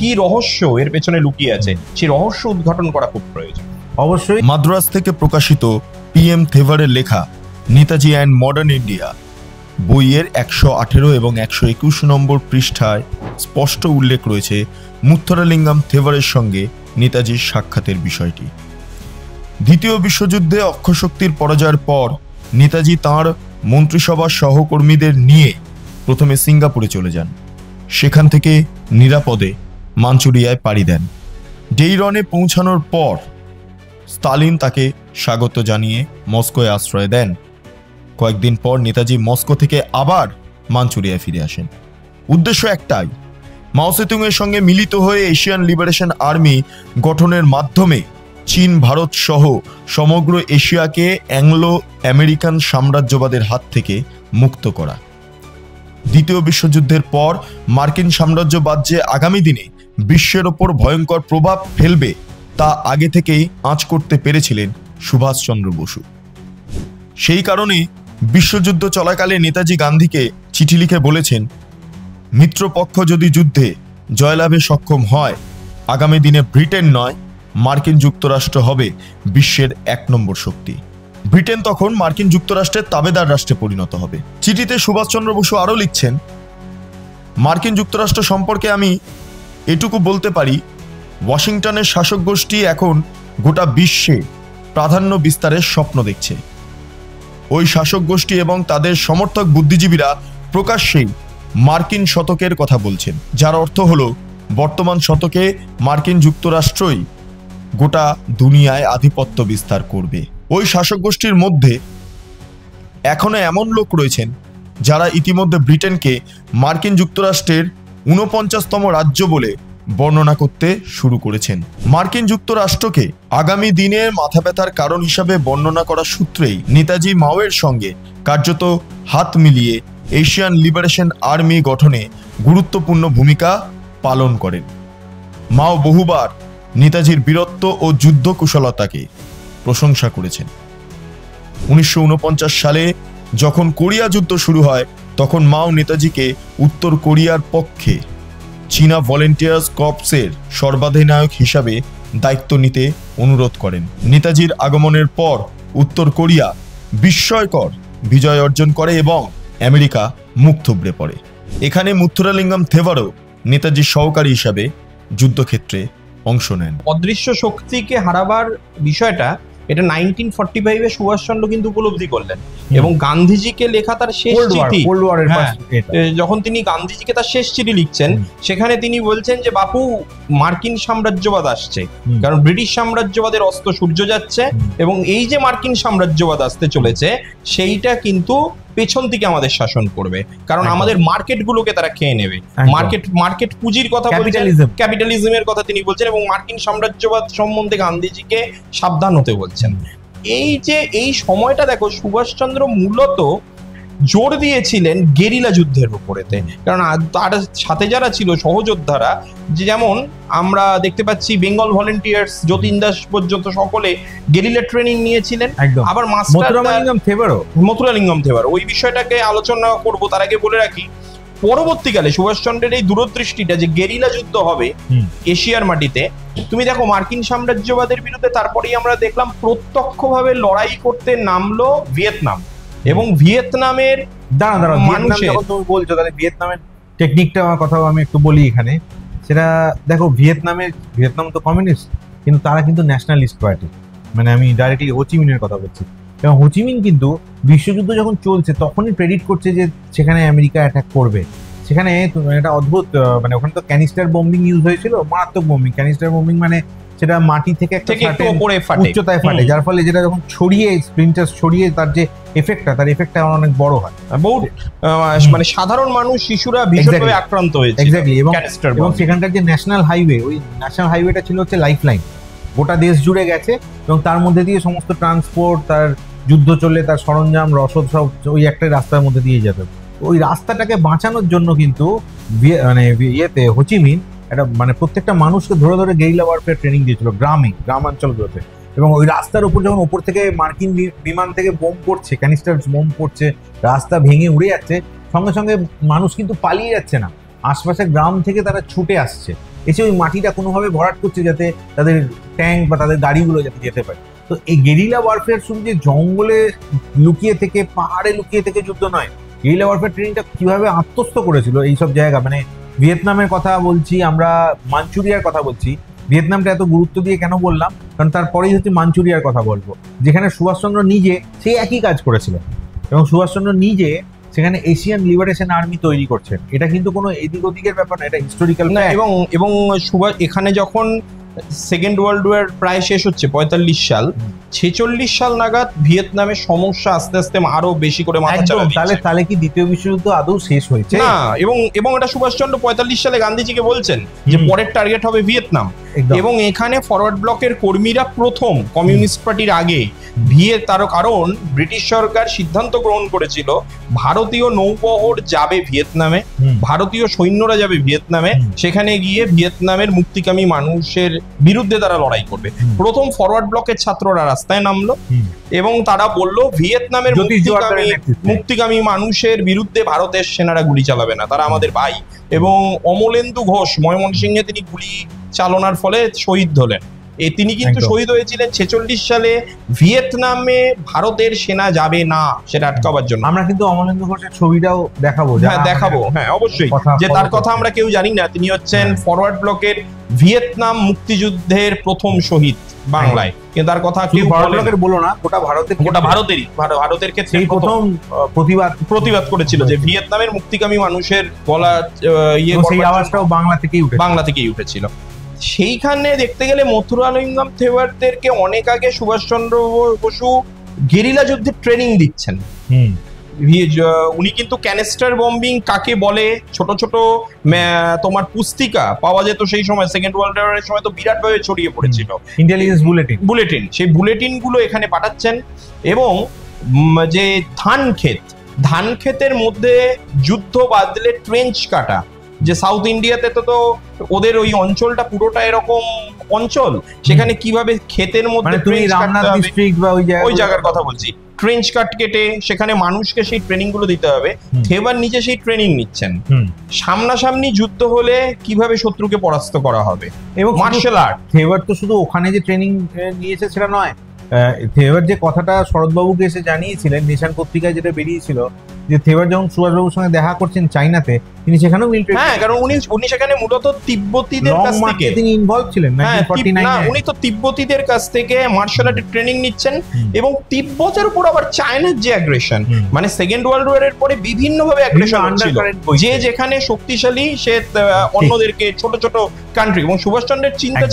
কি রহস্য এর পেছনে লুকিয়ে আছে, সেই রহস্য উদ্ঘাটন করা খুব প্রয়োজন। অবশ্যই মাদ্রাজ থেকে প্রকাশিত PM থেভারের লেখা নেতাজি অ্যান্ড মডার্ন ইন্ডিয়া বইয়ের 118 এবং 121 নম্বর পৃষ্ঠায় স্পষ্ট উল্লেখ রয়েছে মুথুরালিঙ্গম থেভারের সঙ্গে নেতাজির সাক্ষাতের বিষয়টি। দ্বিতীয় বিশ্বযুদ্ধে অক্ষশক্তির পরাজয়ের পর নেতাজি তাঁর মন্ত্রিসভার সহকর্মীদের নিয়ে প্রথমে সিঙ্গাপুরে চলে যান। সেখান থেকে নিরাপদে মাঞ্চুরিয়ায় পাড়ি দেন। ডেইরনে পৌঁছানোর পর স্টালিন তাকে স্বাগত জানিয়ে মস্কোয় আশ্রয় দেন। কয়েকদিন পর নেতাজি মস্কো থেকে আবার মাঞ্চুরিয়ায় ফিরে আসেন। উদ্দেশ্য একটাই, মাও সেতুং এর সঙ্গে মিলিত হয়ে এশিয়ান লিবারেশন আর্মি গঠনের মাধ্যমে চীন, ভারত সহ সমগ্র এশিয়াকে অ্যাংলো আমেরিকান সাম্রাজ্যবাদের হাত থেকে মুক্ত করা। দ্বিতীয় বিশ্বযুদ্ধের পর মার্কিন সাম্রাজ্যবাদ যে আগামী দিনে বিশ্বের ওপর ভয়ঙ্কর প্রভাব ফেলবে তা আগে থেকেই আঁচ করতে পেরেছিলেন সুভাষচন্দ্র বসু। সেই কারণে বিশ্বযুদ্ধ চলাকালে নেতাজি গান্ধীকে চিঠি লিখে বলেছেন, মিত্রপক্ষ যদি যুদ্ধে জয়লাভে সক্ষম হয়, আগামী দিনে ব্রিটেন নয়, মার্কিন যুক্তরাষ্ট্র হবে বিশ্বের 1 নম্বর শক্তি। ব্রিটেন তখন মার্কিন যুক্তরাষ্ট্রের তাবেদার রাষ্ট্রে পরিণত হবে। চিঠিতে সুভাষচন্দ্র বসু আরও লিখছেন, মার্কিন যুক্তরাষ্ট্র সম্পর্কে আমি এটুকু বলতে পারি, ওয়াশিংটনের শাসক গোষ্ঠী এখন গোটা বিশ্বে প্রাধান্য বিস্তারের স্বপ্ন দেখছে। ওই শাসক গোষ্ঠী এবং তাদের সমর্থক বুদ্ধিজীবীরা প্রকাশ্যেই মার্কিন শতকের কথা বলছেন, যার অর্থ হলো বর্তমান শতকে মার্কিন যুক্তরাষ্ট্রই গোটা দুনিয়ায় আধিপত্য বিস্তার করবে। ওই শাসক গোষ্ঠীর মধ্যে এখনো এমন লোক রয়েছেন যারা ইতিমধ্যে ব্রিটেনকে মার্কিন যুক্তরাষ্ট্রের 49তম রাজ্য বলে বর্ণনা করতে শুরু করেছেন। মার্কিন যুক্তরাষ্ট্রকে আগামী দিনের মাথা ব্যথার কারণ হিসাবে বর্ণনা করা সূত্রেই নেতাজি মাওয়ের সঙ্গে কার্যত হাত মিলিয়ে এশিয়ান লিবারেশন আর্মি গঠনে গুরুত্বপূর্ণ ভূমিকা পালন করেন। মাও বহুবার নেতাজির বীরত্ব ও যুদ্ধ কুশলতাকে প্রশংসা করেছেন। 1949 সালে যখন কোরিয়া যুদ্ধ শুরু হয়, তখন মাও নেতাজিকে উত্তর কোরিয়ার পক্ষে চীনা ভলেন্টিয়ার্স কর্পসের সর্বাধিনায়ক হিসাবে দায়িত্ব নিতে অনুরোধ করেন। নেতাজির আগমনের পর উত্তর কোরিয়া বিস্ময়কর বিজয় অর্জন করে এবং আমেরিকা মুখ থুবড়ে পড়ে। এখানে মুথুরালিঙ্গম থেভারও নেতাজির সহকারী হিসাবে যুদ্ধক্ষেত্রে অংশ নেন। অদৃশ্য শক্তিকে হারাবার বিষয়টা এটা 1945-এ সুভাষচন্দ্র কিন্তু উপলব্ধি করলেন এবং গান্ধীজিকে লেখা তার শেষ চিঠি, যখন তিনি গান্ধীজিকে তার শেষ চিঠি লিখছেন, সেখানে তিনি বলছেন যে বাপু, মার্কিন সাম্রাজ্যবাদ আসছে, কারণ ব্রিটিশ সাম্রাজ্যবাদের অস্ত সূর্য যাচ্ছে এবং এই যে মার্কিন সাম্রাজ্যবাদ আসতে চলেছে সেইটা কিন্তু পেছন থেকে আমাদের শাসন করবে, কারণ আমাদের মার্কেটগুলোকে তারা খেয়ে নেবে। মার্কেট পুঁজির কথা বলছেন, ক্যাপিটালিজমের কথা তিনি বলছেন এবং মার্কিন সাম্রাজ্যবাদ সম্বন্ধে গান্ধীজিকে সাবধান হতে বলছেন। এই সময়টা দেখো, সুভাষচন্দ্র মূলত জোর দিয়েছিলেন গেরিলা যুদ্ধের উপরেতে, কারণ তার সাথে যারা ছিল সহযোদ্ধারা, যেমন আমরা দেখতে পাচ্ছি বেঙ্গল ভলেন্টিয়ার্স, যতীন দাস পর্যন্ত সকলে গেরিলা ট্রেনিং নিয়েছিলেন। আবার মথুরালিঙ্গম থেভারো, ওই বিষয়টাকে আলোচনা করব তার আগে বলে রাখি, পরবর্তীকালে সুভাষচন্দ্রের এই দূরদৃষ্টিটা যে গেরিলা যুদ্ধ হবে এশিয়ার মাটিতে, তুমি দেখো মার্কিন সাম্রাজ্যবাদের বিরুদ্ধে তারপরেই আমরা দেখলাম প্রত্যক্ষভাবে লড়াই করতে নামলো ভিয়েতনাম এবং ভিয়েতনামের তুমি বলছো তাহলে ভিয়েতনামের টেকনিকটা কথাও আমি একটু বলি এখানে। সেটা দেখো, ভিয়েতনাম তো কমিউনিস্ট, কিন্তু তারা কিন্তু ন্যাশনালিস্ট পার্টি, মানে আমি ডাইরেক্টলি হোচিমিনের কথা বলছি। এবং হোচিমিন কিন্তু বিশ্বযুদ্ধ যখন চলছে তখনই প্রেডিক্ট করছে যে সেখানে আমেরিকা অ্যাটাক করবে। সেখানে একটা অদ্ভুত, মানে ওখানে তো ক্যানিস্টার বোম্বিং ইউজ হয়েছিল, মারাত্মক বোম্বিং। ক্যানিস্টার বোম্বিং মানে সেটা মাটি থেকে একটা উচ্চতায় ফাটে, যার ফলে যেটা যখন ছড়িয়ে স্প্লিন্টার ছড়িয়ে তার যে এফেক্টটা অনেক বড় হয়। বহুত মানে সাধারণ মানুষ, শিশুরা ভীষণভাবে আক্রান্ত হয়েছে। এক্স্যাক্টলি। এবং সেখানকার যে ন্যাশনাল হাইওয়ে, ওই ন্যাশনাল হাইওয়েটা ছিল হচ্ছে লাইফ লাইন, গোটা দেশ জুড়ে গেছে এবং তার মধ্যে দিয়ে সমস্ত ট্রান্সপোর্ট, তার যুদ্ধ চললে তার সরঞ্জাম, রসদ সব ওই একটাই রাস্তার মধ্যে দিয়ে যেত। ওই রাস্তাটাকে বাঁচানোর জন্য কিন্তু মানে হোচিমিন একটা মানে প্রত্যেকটা মানুষকে ধরে ধরে গেরিলা ওয়ারফেয়ার ট্রেনিং দিয়েছিল গ্রামাঞ্চলগুলোতে। এবং ওই রাস্তার উপর যখন ওপর থেকে মার্কিন বিমান থেকে বোম পড়ছে, ক্যানিস্টার বোম পড়ছে, রাস্তা ভেঙে উড়ে যাচ্ছে, সঙ্গে সঙ্গে মানুষ কিন্তু পালিয়ে যাচ্ছে না, আশপাশের গ্রাম থেকে তারা ছুটে আসছে, এসে ওই মাটিটা কোনোভাবে ভরাট করছে যাতে তাদের ট্যাঙ্ক বা তাদের গাড়িগুলো যাতে যেতে পারে। তো এই গেরিলা ওয়ারফেয়ার শুধু যে জঙ্গলে লুকিয়ে থেকে, পাহাড়ে লুকিয়ে থেকে যুদ্ধ নয়, গেরিলা ওয়ারফেয়ার ট্রেনিংটা কিভাবে আত্মস্থ করেছিল এইসব জায়গা, মানে ভিয়েতনামের কথা বলছি আমরা, মাঞ্চুরিয়ার কথা বলছি। ভিয়েতনামটা এত গুরুত্ব দিয়ে কেন বললাম, কারণ তারপরেই হচ্ছে মাঞ্চুরিয়ার কথা বলবো, যেখানে সুভাষচন্দ্র নিজে সেই একই কাজ করেছিলেন এবং সুভাষচন্দ্র নিজে সেখানে এশিয়ান লিবারেশন আর্মি তৈরি করছেন। এটা কিন্তু কোনো এদিক ওদিকের ব্যাপার না, এটা হিস্টোরিক্যাল। এবং এখানে যখন সেকেন্ড ওয়ার্ল্ড ওয়ার প্রায় শেষ হচ্ছে 45 সাল, 46 সাল নাগাদ ভিয়েতনামের সমস্যা আস্তে আস্তে আরো বেশি করে মাথা চাড়া দিচ্ছে। তাহলে কি দ্বিতীয় বিশ্বযুদ্ধ আদৌ শেষ হয়েছে? না, এবং এটা সুভাষচন্দ্র 45 সালে গান্ধীজিকে বলছেন যে পরের টার্গেট হবে ভিয়েতনাম। এবং এখানে ফরওয়ার্ড ব্লকের কর্মীরা প্রথম কমিউনিস্ট পার্টির আগে তার কারণ ব্রিটিশ সরকার সিদ্ধান্ত গ্রহণ করেছিল ভারতীয় নৌবহর যাবে ভিয়েতনামে, ভারতীয় সৈন্যরা যাবে ভিয়েতনামে, সেখানে গিয়ে ভিয়েতনামের মুক্তিকামী মানুষের বিরুদ্ধে তারা লড়াই করবে। প্রথম ফরওয়ার্ড ব্লকের ছাত্ররা রাস্তায় নামলো এবং তারা বলল ভিয়েতনামের মুক্তিকামী মানুষের বিরুদ্ধে ভারতের সেনারা গুলি চালাবে না, তারা আমাদের ভাই। এবং অমলেন্দু ঘোষ ময়মনসিংহে তিনি গুলি চালনার ফলে শহীদ হলেন। তিনি কিন্তু শহীদ হয়েছিলেন 46 সালে ভিয়েতনামে ভারতের সেনা যাবে না সেটা আটকাবার জন্য। আমরা কিন্তু অমলেন্দু ঘোষের ছবিটাও দেখাবো। হ্যাঁ অবশ্যই, যে তার কথা আমরা কেউ জানি না। তিনি হচ্ছেন ফরওয়ার্ড ব্লকের ভিয়েতনাম মুক্তিযুদ্ধের প্রথম শহীদ বাংলায়, কিন্তু তার কথা কেউ বলো না, গোটা ভারতের ক্ষেত্রে প্রথম প্রতিবাদ করেছিল যে ভিয়েতনামের মুক্তিকামী মানুষের গলা সেই আওয়াজটাও বাংলা থেকেই উঠেছিল। সেইখানে দেখতে গেলে মথুরালিঙ্গম থেভারদেরকে অনেক আগে সুভাষচন্দ্র বসু গেরিলা যুদ্ধের ট্রেনিং দিচ্ছেন। উনি কিন্তু ক্যানিস্টার বম্বিং কাকে বলে, ছোট ছোট তোমার পুস্তিকা পাওয়া যেত সেই সময়, সেকেন্ড ওয়ার্ল্ড ওয়ারের সময় তো বিরাট ভাবে ছড়িয়ে পড়েছিল ইন্টেলিজেন্স বুলেটিন। সেই বুলেটিন গুলো এখানে পাঠাচ্ছেন। এবং যে ধান ক্ষেতের মধ্যে যুদ্ধ বাদলে ট্রেঞ্চ কাটা, যে সাউথ ইন্ডিয়াতে তো ওদের ওই অঞ্চলটা পুরোটা এরকম অঞ্চল, সেখানে কিভাবে ক্ষেতের মধ্যে ওই জায়গার কথা বলছি, ট্রেঞ্চ কাট কেটে সেখানে মানুষকে সেই ট্রেনিং গুলো দিতে হবে। থেভার নিজে সেই ট্রেনিং নিচ্ছেন, সামনাসামনি যুদ্ধ হলে কিভাবে শত্রুকে পরাস্ত করা হবে এবং মার্শাল আর্ট। থেভার তো শুধু ওখানে যে ট্রেনিং নিয়েছে সেটা নয়, থেভার যে কথাটা শরৎবাবুকে এসে জানিয়েছিলেন, নেশান পত্রিকায় যেটা বেরিয়েছিল, যে থেভার যখন সুভাষবাবুর সঙ্গে দেখা করছেন চাইনাতে, তিনি সেখানেও মিলিটারি, কারণ উনি সেখানে মূলত তিব্বতীদের কাছ থেকে তিনি ইনভলভ ছিলেন। উনি তো তিব্বতীদের কাছ থেকে মার্শাল আর্টের ট্রেনিং নিচ্ছেন। এবং তিব্বতের উপর আবার চায়নার যে অ্যাগ্রেশন, মানে সেকেন্ড ওয়ার্ল্ড ওয়ারের পরে বিভিন্ন ভাবে অ্যাগ্রেশন ছিল, যে যেখানে শক্তিশালী সে অন্যদেরকে ছোট ছোট কান্ট্রি, এবং সুভাষচন্দ্রের চিন্তা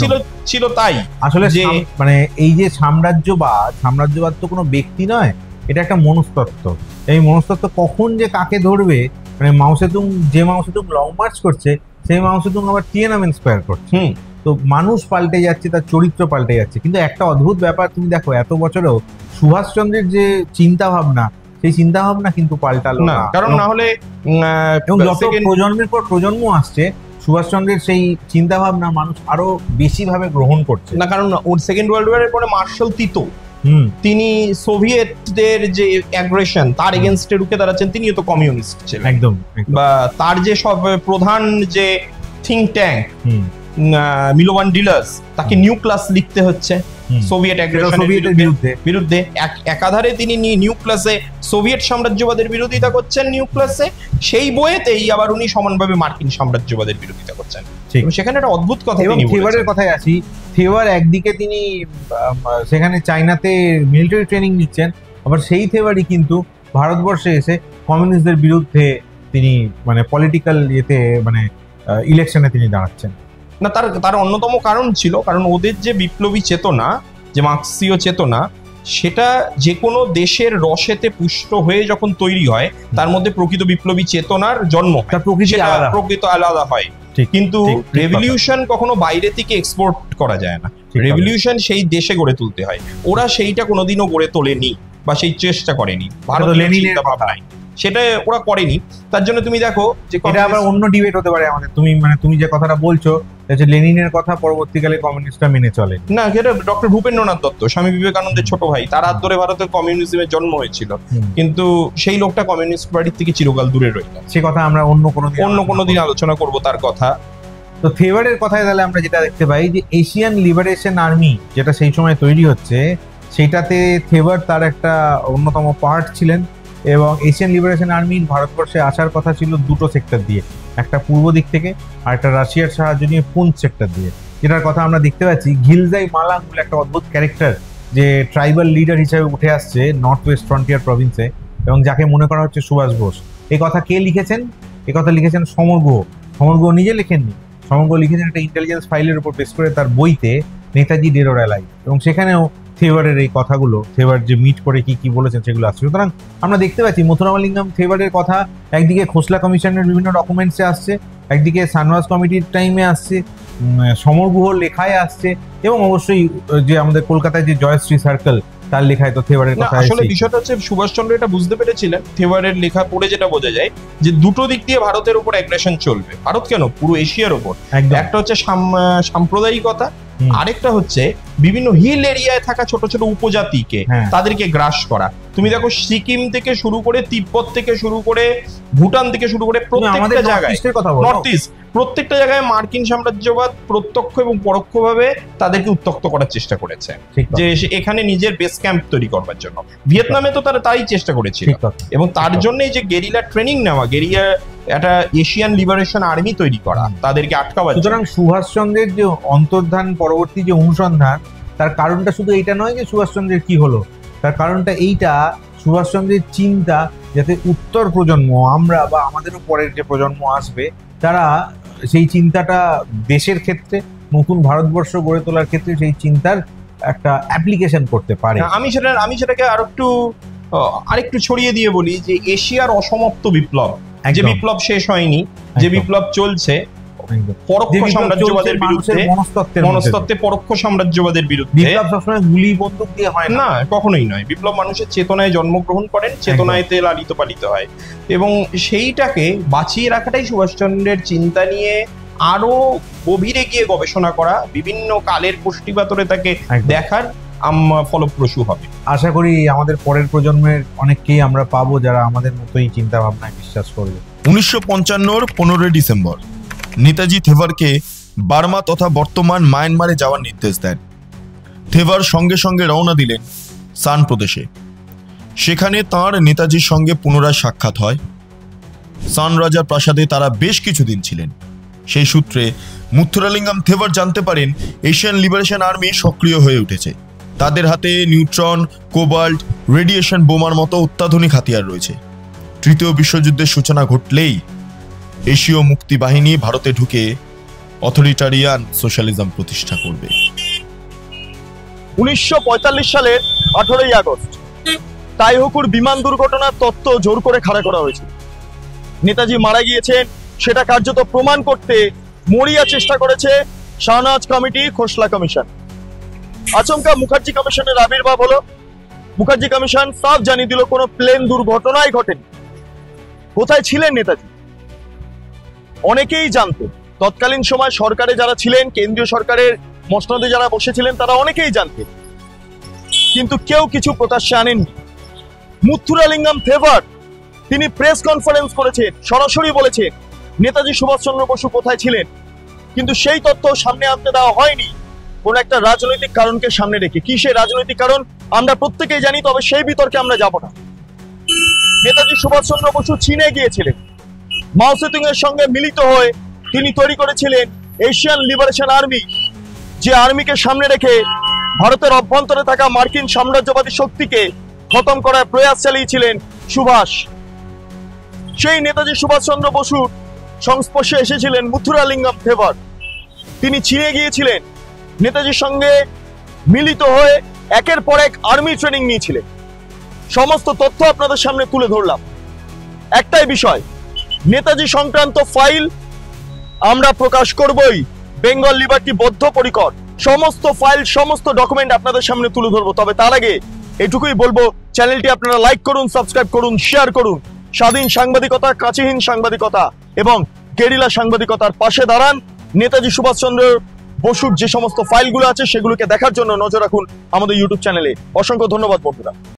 ছিল তাই আসলে যে মানে এই যে সাম্রাজ্যবাদ তো কোনো ব্যক্তি নয়, এটা একটা মনস্তত্ত্ব। এই মনস্তত্ত্ব কখন যে কাকে ধরবে, মানে মাও সেতুং লং মার্চ করছে, সেই মাও সেতুং আবার টিয়ানামেন স্কয়ার করছে। তো মানুষ পাল্টে যাচ্ছে, তার চরিত্র পাল্টে যাচ্ছে। কিন্তু একটা অদ্ভুত ব্যাপার, তুমি দেখো এত বছরেও সুভাষচন্দ্রের যে চিন্তা ভাবনা, সেই চিন্তা ভাবনা কিন্তু পাল্টালো না। কারণ না হলে যত প্রজন্মের পর প্রজন্ম আসছে, সুভাষচন্দ্রের সেই চিন্তা ভাবনা মানুষ আরো বেশি ভাবে গ্রহণ করছে না। কারণ ওর সেকেন্ড ওয়ার্ল্ড ওয়ারের পরে মার্শাল তিতো, তিনি সোভিয়েতদের যে অ্যাগ্রেশন তার এগেনস্টে রুখে দাঁড়াচ্ছেন, তিনিও তো কমিউনিস্ট ছিলেন একদম। বা তার যে সব প্রধান যে থিঙ্ক ট্যাঙ্ক মিলোভান ডিলার্স, তাকে নিউ ক্লাস লিখতে হচ্ছে সোভিয়েত অ্যাগ্রেশনের বিরুদ্ধে। একাধারে তিনি নিউ ক্লাসে সোভিয়েত সাম্রাজ্যবাদের বিরোধিতা করছেন, নিউ ক্লাসে সেই বইয়েতেই আবার উনি সমানভাবে মার্কিন সাম্রাজ্যবাদের বিরোধিতা করছেন। সেখানে একটা অদ্ভুত কথা। থেভারের কথায় আসি, থেভার একদিকে তিনি সেখানে চাইনাতে মিলিটারি ট্রেনিং নিচ্ছেন, আবার সেই থেভারই কিন্তু ভারতবর্ষে এসে কমিউনিস্টদের বিরুদ্ধে তিনি মানে পলিটিক্যাল মানে ইলেকশনে তিনি দাঁড়াচ্ছেন। না, তার অন্যতম কারণ ছিল, কারণ ওদের যে বিপ্লবী চেতনা, যে মার্ক্সীয় চেতনা, সেটা যে কোনো দেশের রসেতে পুষ্ট হয়ে যখন তৈরি হয়, তার মধ্যে প্রকৃত বিপ্লবী চেতনার জন্ম, প্রকৃত আলাদা হয়। কিন্তু রেভলিউশন কখনো বাইরে থেকে এক্সপোর্ট করা যায় না, রেভলিউশন সেই দেশে গড়ে তুলতে হয়। ওরা সেইটা কোনোদিনও গড়ে তোলেনি বা সেই চেষ্টা করেনি, ভারতের চিন্তা ভাবনায় সেটা ওরা করেনি। তার জন্য তুমি দেখো যে এটা আবার অন্য ডিবেট হতে পারে আমাদের। তুমি যে কথাটা বলছো, লেনিনের কথা পরবর্তীকালে কমিউনিস্টরা মেনে চলে না, সেটা ডক্টর ভূপেন্দ্রনাথ দত্ত, স্বামী বিবেকানন্দের ছোট ভাই, তার হাত ধরে ভারতের কমিউনিজমের জন্ম হয়েছিল, কিন্তু সেই লোকটা কমিউনিস্ট পার্টির থেকে চিরকাল দূরে রইল। সে কথা আমরা অন্য কোনো দিন আলোচনা করব তার কথা। তো থেভারের কথায় তাহলে আমরা যেটা দেখতে পাই, যে এশিয়ান লিবারেশন আর্মি যেটা সেই সময় তৈরি হচ্ছে, সেটাতে থেভার তার একটা অন্যতম পার্ট ছিলেন। এবং এশিয়ান লিবারেশন আর্মির ভারতবর্ষে আসার কথা ছিল দুটো সেক্টর দিয়ে, একটা পূর্ব দিক থেকে আর একটা রাশিয়ার সাহায্য নিয়ে পুঞ্চ সেক্টর দিয়ে, যেটার কথা আমরা দেখতে পাচ্ছি। ঘিলজাই মালাং বলে একটা অদ্ভুত ক্যারেক্টার, যে ট্রাইবাল লিডার হিসেবে উঠে আসছে নর্থ ওয়েস্ট ফ্রন্টিয়ার প্রভিন্সে, এবং যাকে মনে করা হচ্ছে সুভাষ বোস। এই কথা কে লিখেছেন? এই কথা লিখেছেন সমর গুহ। সমর গুহ নিজে লেখেননি, সমগ্র লিখেছেন একটা ইন্টেলিজেন্স ফাইলের উপর বেস করে তার বইতে নেতাজি ডেড অর অ্যালাইভ, এবং সেখানেও থেভারের এই কথাগুলো, থেভার যে মিট করে কি কি বলেছেন সেগুলো আসছে। সুতরাং আমরা দেখতে পাচ্ছি মথুরামলিঙ্গম থেভারের কথা একদিকে খোসলা কমিশনের বিভিন্ন ডকুমেন্টসে আসছে, একদিকে সানওয়াজ কমিটির টাইমে আসছে, সমর গুহর লেখায় আসছে, এবং অবশ্যই যে আমাদের কলকাতায় যে জয়শ্রী সার্কেল তার লেখায় তো থেভারের কথা। আসলে বিষয়টা হচ্ছে সুভাষচন্দ্র এটা বুঝতে পেরেছিলেন, থেভারের লেখা পড়ে যেটা বোঝা যায় যে দুটো দিক দিয়ে ভারতের উপর অ্যাগ্রেশন চলবে, ভারত কেন পুরো এশিয়ার উপর। একটা হচ্ছে সাম্প্রদায়িকতা, আরেকটা হচ্ছে বিভিন্ন হিল এরিয়ায় থাকা ছোট ছোট উপজাতিকে তাদেরকে গ্রাস করা। তুমি দেখো সিকিম থেকে শুরু করে তিব্বত থেকে শুরু করে ভুটান থেকে শুরু করে প্রত্যেকটা জায়গায়, নর্থ ইস্ট প্রত্যেকটা জায়গায় মার্কিন সাম্রাজ্যবাদ প্রত্যক্ষ এবং পরোক্ষভাবে তাদেরকে উত্তক্ত করার চেষ্টা করেছে, যে এখানে নিজের বেস ক্যাম্প তৈরি করবার জন্য। ভিয়েতনামে তো তারা তাই চেষ্টা করেছিল, এবং তার জন্য এই যে গেরিলা ট্রেনিং নেওয়া, গেরিলা একটা এশিয়ান লিবারেশন আর্মি তৈরি করা, তাদেরকে আটকাবার। সুতরাং সুভাষচন্দ্রের যে অন্তর্ধান পরবর্তী যে অনুসন্ধান, তার কারণটা শুধু এইটা নয় যে সুভাষচন্দ্রের কি হলো, তার কারণটা এইটা সুভাষচন্দ্রের চিন্তা যাতে উত্তর প্রজন্ম, আমরা বা আমাদেরও পরের যে প্রজন্ম আসবে, তারা সেই চিন্তাটা দেশের ক্ষেত্রে, নতুন ভারতবর্ষ গড়ে তোলার ক্ষেত্রে সেই চিন্তার একটা অ্যাপ্লিকেশন করতে পারে। আমি সেটাকে আরেকটু ছড়িয়ে দিয়ে বলি যে এশিয়ার অসমাপ্ত বিপ্লব, যে বিপ্লব শেষ হয়নি, যে বিপ্লব চলছে পরোক্ষ সাম্রাজ্যবাদের বিরুদ্ধে, মনস্তত্ত্বে পরোক্ষ সাম্রাজ্যবাদের বিরুদ্ধে। বিপ্লব সবসময় গুলি বন্দুক দিয়ে হয় না, কখনোই নয়। বিপ্লব মানুষের চেতনায় জন্মগ্রহণ করেন, চেতনায়তে লালিত পালিত হয়, এবং সেইটাকে বাঁচিয়ে রাখাটাই সুভাষচন্দ্রের চিন্তা নিয়ে আরো গভীরে গিয়ে গবেষণা করা, বিভিন্ন কালের পুষ্টিপাতরে তাকে দেখার ফলপ্রসূ হবে। আশা করি আমাদের পরের প্রজন্মের অনেককেই আমরা পাবো যারা আমাদের মতোই চিন্তা ভাবনায় বিশ্বাস করবে। 1955 15 ডিসেম্বর নেতাজি থেভারকে বার্মা তথা বর্তমান মায়ানমারে যাওয়ার নির্দেশ দেন। থেভার সঙ্গে সঙ্গে রওনা দিলেন সান প্রদেশে। সেখানে তাঁর নেতাজির সঙ্গে পুনরায় সাক্ষাৎ হয়। সান রাজার প্রাসাদে তারা বেশ কিছুদিন ছিলেন। সেই সূত্রে মুথুরালিঙ্গম থেভার জানতে পারেন এশিয়ান লিবারেশন আর্মি সক্রিয় হয়ে উঠেছে। তাদের হাতে নিউট্রন, কোবাল্ট, রেডিয়েশন বোমার মতো অত্যাধুনিক হাতিয়ার রয়েছে। তৃতীয় বিশ্বযুদ্ধের সূচনা ঘটলেই এশীয় মুক্তি বাহিনী ভারতে ঢুকে অথরিটারিয়ান সোশ্যালিজম প্রতিষ্ঠা করবে। 1945 সালের 18ই আগস্ট তাইহুকুর বিমান দুর্ঘটনার তত্ত্ব জোর করে খাড়া করা হয়েছিল। নেতাজি মারা গিয়েছেন সেটা কার্যত প্রমাণ করতে মরিয়া চেষ্টা করেছে শাহনাজ কমিটি, খোসলা কমিশন। আচমকা মুখার্জি কমিশনের আবির্ভাব হলো। মুখার্জি কমিশন সাফ জানিয়ে দিল কোনো প্লেন দুর্ঘটনাই ঘটেনি। কোথায় ছিলেন নেতাজি? অনেকেই জানতেন। তৎকালীন সময় সরকারে যারা ছিলেন, কেন্দ্রীয় সরকারের মসনদে যারা বসেছিলেন, তারা অনেকেই জানতেন, কিন্তু কেউ কিছু প্রকাশ্যে আনেননি। মুথুরালিঙ্গম থেভার তিনি প্রেস কনফারেন্স করেছেন, সরাসরি বলেছেন নেতাজি সুভাষচন্দ্র বসু কোথায় ছিলেন, কিন্তু সেই তথ্য সামনে আনতে দেওয়া হয়নি কোন একটা রাজনৈতিক কারণকে সামনে রেখে। কি সেই রাজনৈতিক কারণ আমরা প্রত্যেকেই জানি, তবে সেই বিতর্কে আমরা যাব না। নেতাজি সুভাষচন্দ্র বসু চীনে গিয়েছিলেন। মাও সেতুং এর সঙ্গে মিলিত হয়ে তিনি তৈরি করেছিলেন এশিয়ান লিবারেশন আর্মি, যে আর্মিকে সামনে রেখে ভারতের অভ্যন্তরে থাকা মার্কিন সাম্রাজ্যবাদী শক্তিকে খতম করার প্রয়াস চালিয়েছিলেন সুভাষ। সেই নেতাজি সুভাষচন্দ্র বসুর সংস্পর্শে এসেছিলেন মুথুরালিঙ্গম থেভার। তিনি চীনে গিয়েছিলেন, নেতাজির সঙ্গে মিলিত হয়ে একের পর এক আর্মি ট্রেনিং নিয়েছিলেন। সমস্ত তথ্য আপনাদের সামনে তুলে ধরলাম। একটাই বিষয়, নেতাজি সংক্রান্ত ফাইল আমরা প্রকাশ করবই। বেঙ্গল লিবার্টি বদ্ধপরিকর সমস্ত ফাইল, সমস্ত ডকুমেন্ট আপনাদের সামনে তুলে ধরবো। তবে তার আগে এটুকুই বলবো, চ্যানেলটি আপনারা লাইক করুন, সাবস্ক্রাইব করুন, শেয়ার করুন। স্বাধীন সাংবাদিকতা, কাঁচিহীন সাংবাদিকতা এবং গেরিলা সাংবাদিকতার পাশে দাঁড়ান। নেতাজি সুভাষচন্দ্র বসুর যে সমস্ত ফাইলগুলো আছে সেগুলোকে দেখার জন্য নজর রাখুন আমাদের ইউটিউব চ্যানেলে। অসংখ্য ধন্যবাদ বন্ধুরা।